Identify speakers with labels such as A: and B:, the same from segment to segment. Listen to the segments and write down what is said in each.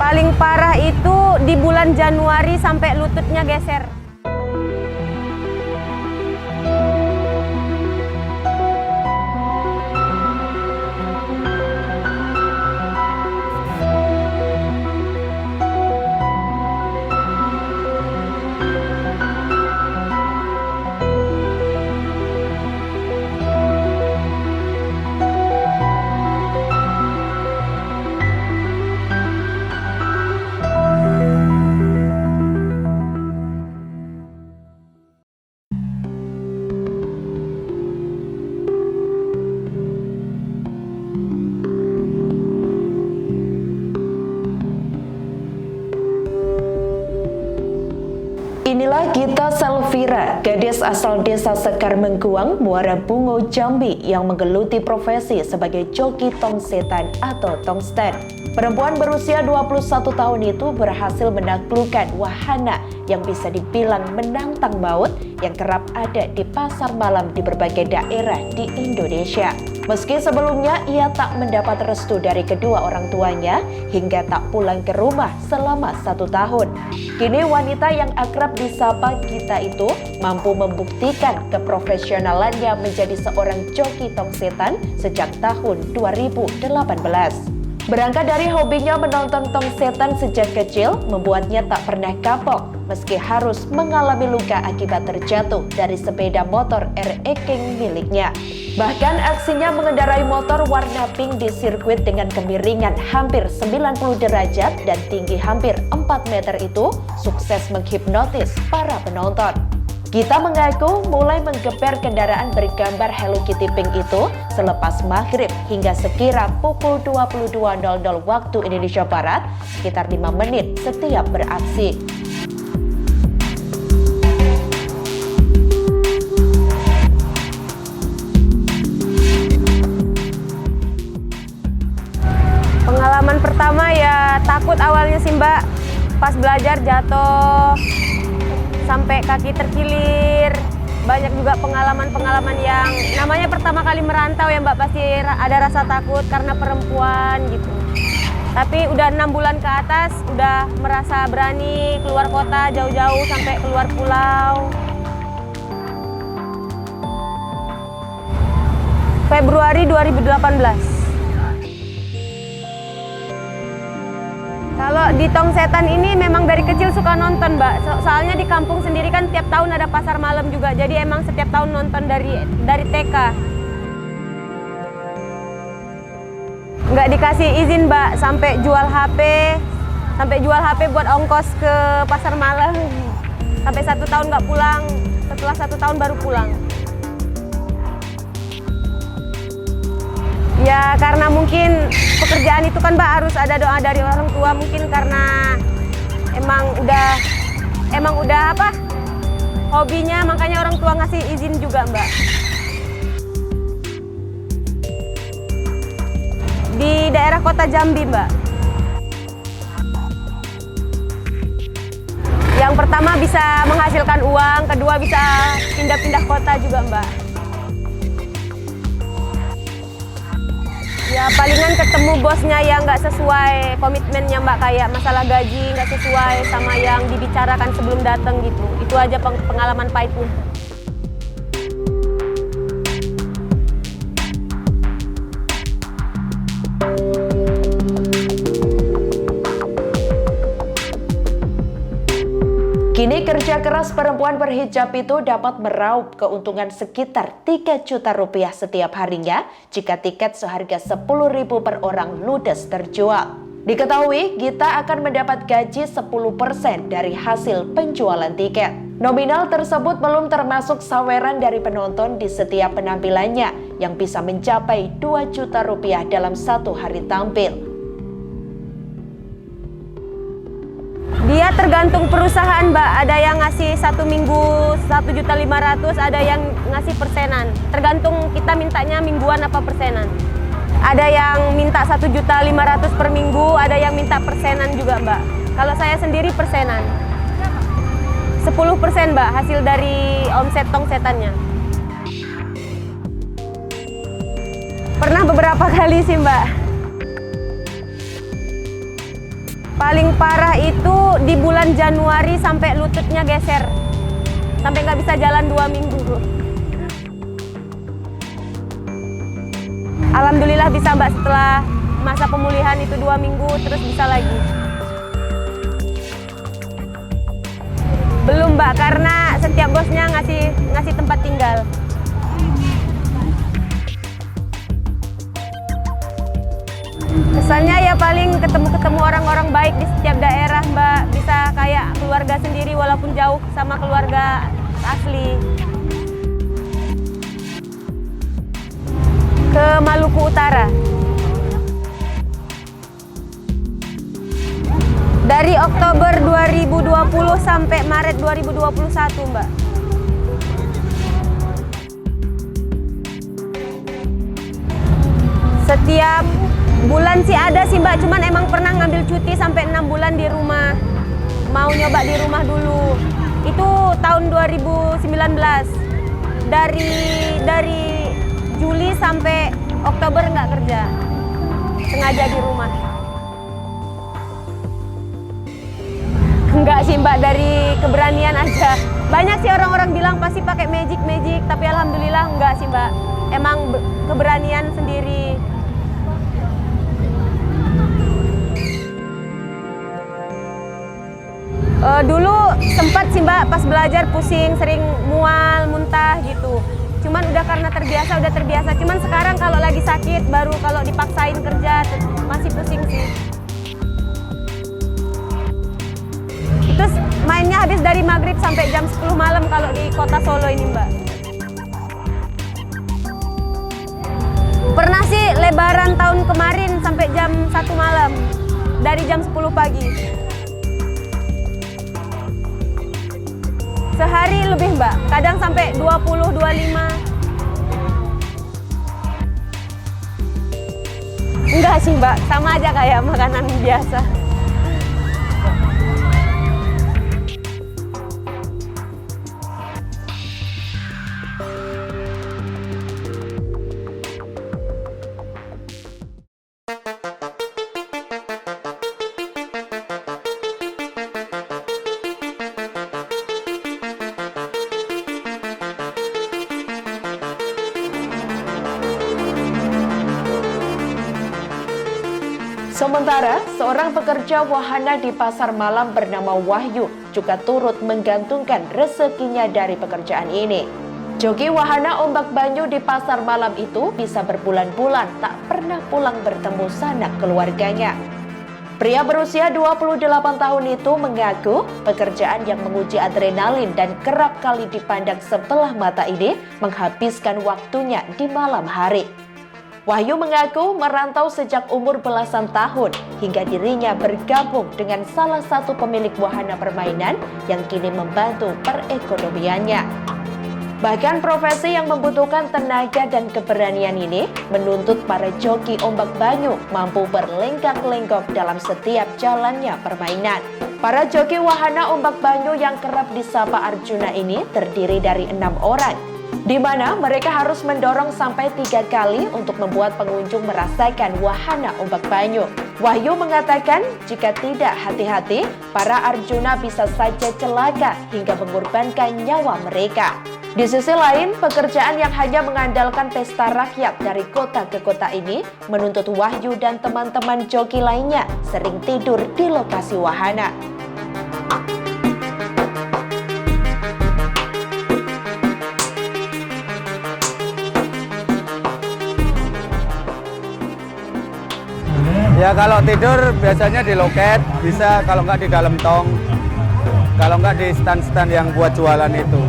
A: Paling parah itu di bulan Januari sampai lututnya geser.
B: Inilah Gita Selvira, gadis asal desa Sekar Mengkuang, Muara Bungo, Jambi yang menggeluti profesi sebagai joki tong setan atau tongsten. Perempuan berusia 21 tahun itu berhasil menaklukkan wahana yang bisa dibilang menantang maut yang kerap ada di pasar malam di berbagai daerah di Indonesia. Meski sebelumnya ia tak mendapat restu dari kedua orang tuanya hingga tak pulang ke rumah selama 1 tahun. Kini wanita yang akrab disapa Gita itu mampu membuktikan keprofesionalannya menjadi seorang joki tong setan sejak tahun 2018. Berangkat dari hobinya menonton tong setan sejak kecil, membuatnya tak pernah kapok meski harus mengalami luka akibat terjatuh dari sepeda motor R-Eking miliknya. Bahkan aksinya mengendarai motor warna pink di sirkuit dengan kemiringan hampir 90 derajat dan tinggi hampir 4 meter itu sukses menghipnotis para penonton. Gita mengaku mulai menggeber kendaraan bergambar Hello Kitty Pink itu selepas maghrib hingga sekira pukul 22.00 waktu Indonesia Barat, sekitar 5 menit setiap beraksi.
A: Pengalaman pertama ya takut awalnya sih Mbak, pas belajar jatuh sampai kaki terkilir. Banyak juga pengalaman-pengalaman yang namanya pertama kali merantau ya Mbak, pasti ada rasa takut karena perempuan gitu. Tapi udah 6 bulan ke atas udah merasa berani keluar kota jauh-jauh sampai keluar pulau. Februari 2018. Kalau di tong setan ini memang dari kecil suka nonton Mbak. Soalnya di kampung sendiri kan tiap tahun ada pasar malam juga. Jadi emang setiap tahun nonton dari TK. Nggak dikasih izin Mbak sampai jual HP buat ongkos ke pasar malam. Sampai 1 tahun nggak pulang. Setelah 1 tahun baru pulang. Ya karena mungkin pekerjaan itu kan Mbak harus ada doa dari orang tua, mungkin karena emang udah apa hobinya, makanya orang tua ngasih izin juga Mbak. Di daerah kota Jambi Mbak. Yang pertama bisa menghasilkan uang, kedua bisa pindah-pindah kota juga Mbak. Ya palingan ketemu bosnya yang nggak sesuai komitmennya Mbak, kayak masalah gaji nggak sesuai sama yang dibicarakan sebelum datang gitu. Itu aja pengalaman pahitnya.
B: Kini kerja keras perempuan berhijab itu dapat meraup keuntungan sekitar 3 juta rupiah setiap harinya jika tiket seharga 10.000 per orang ludes terjual. Diketahui Gita akan mendapat gaji 10% dari hasil penjualan tiket. Nominal tersebut belum termasuk saweran dari penonton di setiap penampilannya yang bisa mencapai 2 juta rupiah dalam 1 hari tampil.
A: Dia tergantung perusahaan Mbak, ada yang ngasih 1 minggu 1.500.000, ada yang ngasih persenan. Tergantung kita mintanya mingguan apa persenan. Ada yang minta 1.500.000 per minggu, ada yang minta persenan juga Mbak. Kalau saya sendiri persenan. 10% Mbak hasil dari omset tong setannya. Pernah beberapa kali sih Mbak. Paling parah itu di bulan Januari sampai lututnya geser. Sampai nggak bisa jalan 2 minggu. Alhamdulillah bisa Mbak, setelah masa pemulihan itu 2 minggu terus bisa lagi. Belum Mbak, karena setiap bosnya ngasih tempat tinggal. Kesannya ya paling ketemu orang-orang baik di setiap daerah Mbak. Bisa kayak keluarga sendiri walaupun jauh sama keluarga asli. Ke Maluku Utara. Dari Oktober 2020 sampai Maret 2021 Mbak. Setiap bulan sih ada sih Mbak, cuman emang pernah ngambil cuti sampai 6 bulan di rumah. Mau nyoba di rumah dulu. Itu tahun 2019. Dari Juli sampai Oktober nggak kerja. Sengaja di rumah. Enggak sih Mbak, dari keberanian aja. Banyak sih orang-orang bilang pasti pakai magic, tapi alhamdulillah enggak sih Mbak. Emang keberanian sendiri. Dulu sempat sih Mbak, pas belajar pusing, sering mual, muntah gitu. Cuman udah karena udah terbiasa. Cuman sekarang kalau lagi sakit, baru kalau dipaksain kerja, masih pusing sih. Itu mainnya habis dari maghrib sampai jam 10 malam kalau di kota Solo ini Mbak. Pernah sih lebaran tahun kemarin sampai jam 1 malam. Dari jam 10 pagi. Sehari lebih Mbak, kadang sampai 20, 25. Enggak sih Mbak, sama aja kayak makanan biasa.
B: Sementara, seorang pekerja wahana di pasar malam bernama Wahyu juga turut menggantungkan rezekinya dari pekerjaan ini. Joki wahana ombak banyu di pasar malam itu bisa berbulan-bulan tak pernah pulang bertemu sanak keluarganya. Pria berusia 28 tahun itu mengaku pekerjaan yang menguji adrenalin dan kerap kali dipandang sebelah mata ini menghabiskan waktunya di malam hari. Wahyu mengaku merantau sejak umur belasan tahun hingga dirinya bergabung dengan salah satu pemilik wahana permainan yang kini membantu perekonomiannya. Bahkan profesi yang membutuhkan tenaga dan keberanian ini menuntut para joki ombak banyu mampu berlenggak-lenggok dalam setiap jalannya permainan. Para joki wahana ombak banyu yang kerap disapa Arjuna ini terdiri dari 6 orang. Di mana mereka harus mendorong sampai 3 kali untuk membuat pengunjung merasakan wahana ombak banyu. Wahyu mengatakan jika tidak hati-hati, para Arjuna bisa saja celaka hingga mengorbankan nyawa mereka. Di sisi lain, pekerjaan yang hanya mengandalkan pesta rakyat dari kota ke kota ini menuntut Wahyu dan teman-teman joki lainnya sering tidur di lokasi wahana.
C: Ya kalau tidur biasanya di loket, bisa kalau nggak di dalam tong, kalau nggak di stand-stand yang buat jualan itu.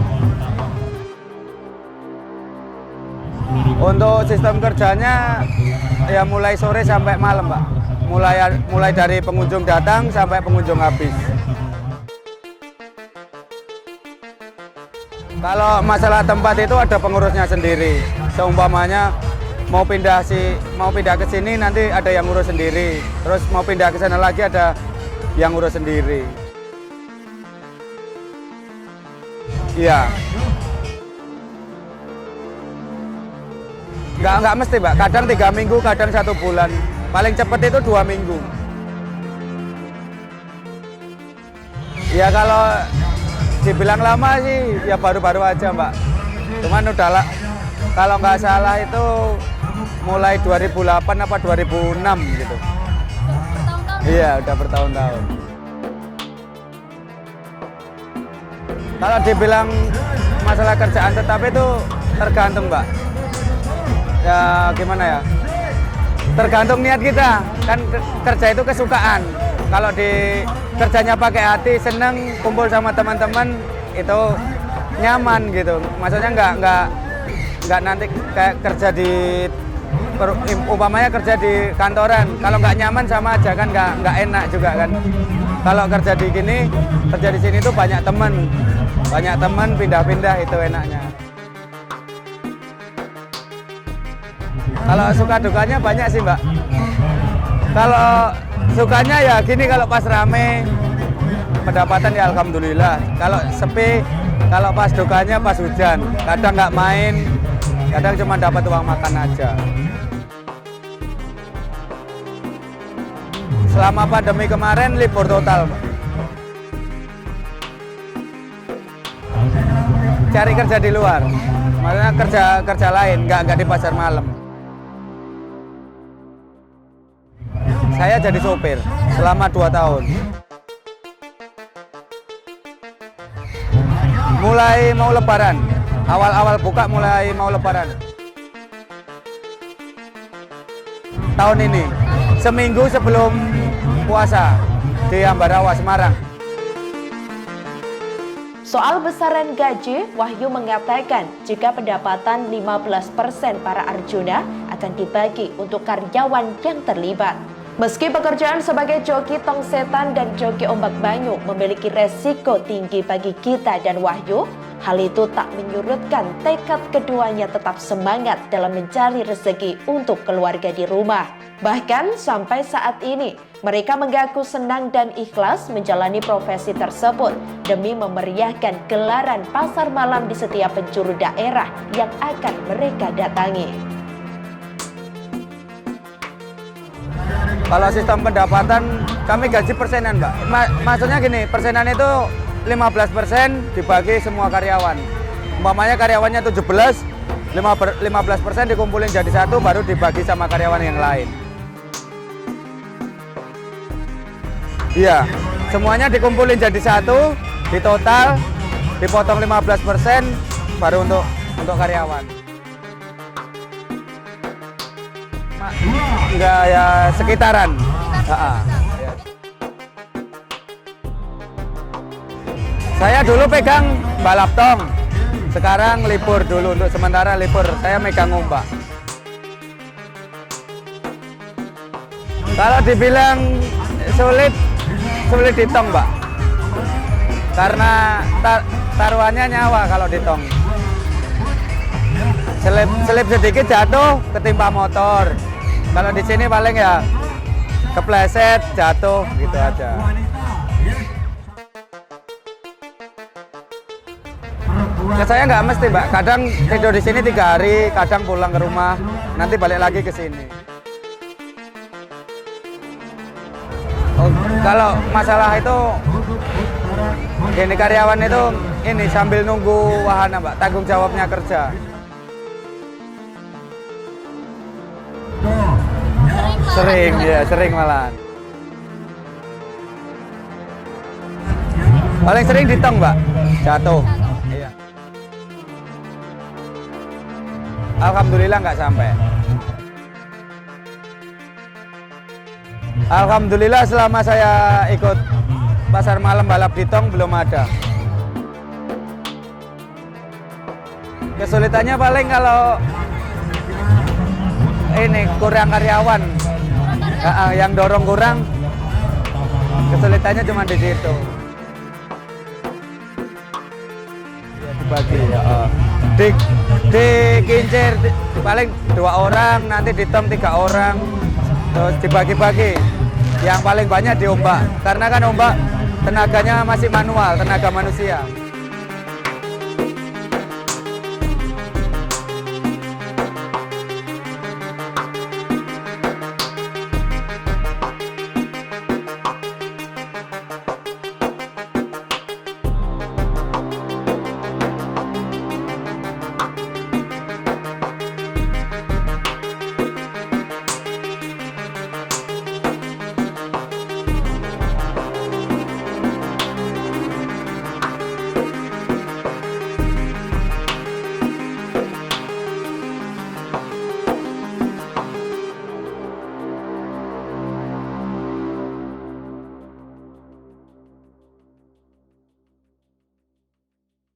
C: Untuk sistem kerjanya ya mulai sore sampai malam Pak, mulai dari pengunjung datang sampai pengunjung habis. Kalau masalah tempat itu ada pengurusnya sendiri, seumpamanya mau pindah ke sini nanti ada yang ngurus sendiri, terus mau pindah ke sana lagi ada yang ngurus sendiri. Iya. Nggak mesti Mbak, kadang 3 minggu, kadang 1 bulan. Paling cepat itu 2 minggu. Ya kalau dibilang lama sih ya baru-baru aja Mbak. Cuman udah lah, kalau nggak salah itu mulai 2008 apa 2006 gitu. Iya, udah bertahun-tahun. Kalau dibilang masalah kerjaan tetap itu tergantung Mbak. Ya gimana ya? Tergantung niat kita. Kan kerja itu kesukaan. Kalau di kerjanya pakai hati, seneng, kumpul sama teman-teman, itu nyaman gitu. Maksudnya nggak nanti kayak kerja di umpamanya kerja di kantoran. Kalau nggak nyaman sama aja kan nggak enak juga kan. Kalau kerja di sini tuh banyak teman pindah-pindah itu enaknya. Kalau suka dukanya banyak sih Mbak. Kalau sukanya ya gini, kalau pas rame pendapatan ya alhamdulillah. Kalau sepi, kalau pas dukanya pas hujan. Kadang nggak main, kadang cuma dapat uang makan aja. Selama pandemi kemarin libur total, Mbak. Cari kerja di luar, maksudnya kerja lain, nggak di pasar malam. Saya jadi sopir selama 2 tahun. Mulai mau lebaran, awal-awal buka mulai mau lebaran. Tahun ini, seminggu sebelum puasa di Ambarawa, Semarang.
B: Soal besaran gaji, Wahyu mengatakan jika pendapatan 15% para Arjuna akan dibagi untuk karyawan yang terlibat. Meski pekerjaan sebagai joki tong setan dan joki ombak banyu memiliki resiko tinggi bagi Gita dan Wahyu, hal itu tak menyurutkan tekad keduanya tetap semangat dalam mencari rezeki untuk keluarga di rumah. Bahkan sampai saat ini, mereka mengaku senang dan ikhlas menjalani profesi tersebut demi memeriahkan gelaran pasar malam di setiap penjuru daerah yang akan mereka datangi.
C: Kalau sistem pendapatan, kami gaji persenan, Mbak. Maksudnya gini, persenan itu 15% dibagi semua karyawan. Umpamanya karyawannya 17, 15% dikumpulin jadi satu, baru dibagi sama karyawan yang lain. Iya, semuanya dikumpulin jadi satu, di total, dipotong 15%, baru untuk karyawan. Enggak, ya sekitaran. Saya dulu pegang balap tong, sekarang libur dulu, untuk sementara libur saya megang ombak. Kalau dibilang sulit ditong, Mbak, karena taruhannya nyawa kalau ditong. Selip sedikit jatuh ketimpa motor. Kalau di sini paling ya kepleset, jatuh gitu aja. Ya saya nggak mesti, Mbak. Kadang tidur di sini 3 hari, kadang pulang ke rumah, nanti balik lagi ke sini. Oh, kalau masalah itu, gini, karyawan itu ini sambil nunggu wahana, Mbak, tanggung jawabnya kerja. Sering malahan. Paling sering ditong, Mbak, jatuh. Iya. Alhamdulillah nggak sampai. Alhamdulillah selama saya ikut pasar malam balap ditong belum ada. Kesulitannya paling kalau ini kurang karyawan, yang dorong kurang, kesulitannya cuma di situ. Ya, dibagi, dikincir paling 2 orang, nanti ditong 3 orang, terus dibagi-bagi. Yang paling banyak diombak, karena kan ombak tenaganya masih manual, tenaga manusia.